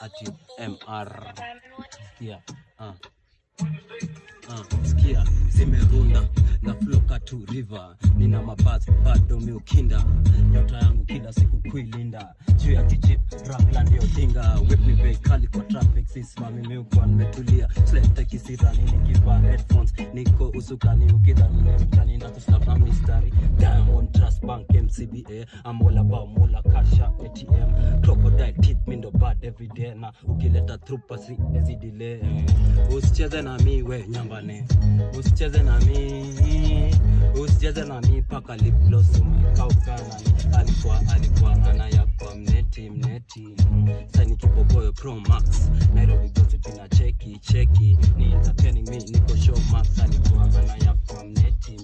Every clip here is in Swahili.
ati MR. Sikia, sikia, zimerunda na floka tu river. Nina mabazi bado miukinda, nyota yangu kila siku kuilinda. Juu ya kijip, rap ndio tinga. Whip me back kali kwa traffic, sisimami miukwa nimetulia. Slate kisirani nikiva headphones, niko usukani ukidhani mtani na tuslap na mistari. Diamond Trust Bank MCBA, I'm all about mola kasha ATM. Crocodile teeth mindo bad everyday, na ukileta trupa si ezi delay. Usicheze na mi we nyambane, usicheze na mi, usicheze na mi paka lip gloss umekauka nani. Alikuwa anayapa mneti. Sani kipogoyo Pro Max, Nairobi gossip ina cheki. Ni entertaining me, niko show max. Alikuwa anayapa mneti.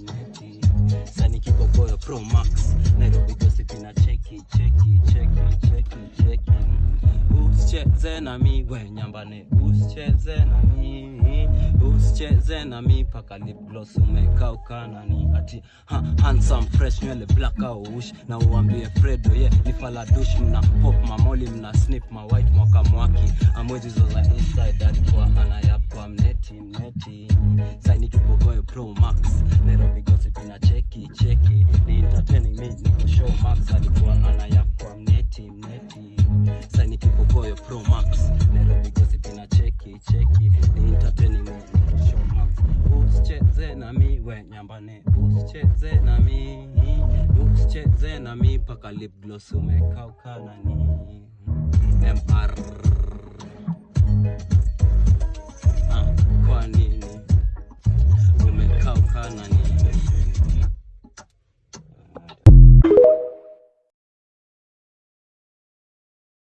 Sani kipogoyo Pro Max, Nairobi gossip ina cheki. Usicheze na mi we nyambane, usicheze na mi paka lip gloss umekauka nani. Ati handsome fresh nywele black au ush, na uambie Fredo ni fala douche. Mna pop mamoli, mna snip ma white mwaki. Amwezi zoza inside, alikuwa anayapa mneti. Saini kipogoyo Pro Max, Nairobi gossip ina cheki. Ni entertaining me, niko show max. Alikuwa anayapa mneti. Saini kipogoyo Pro Max, Nairobi gossip ina cheki. Ni entertaining me, niko show max. Usicheze na mi we nyambane, usicheze na mi paka lip gloss umekauka nani. MR kwa nini umekauka nani?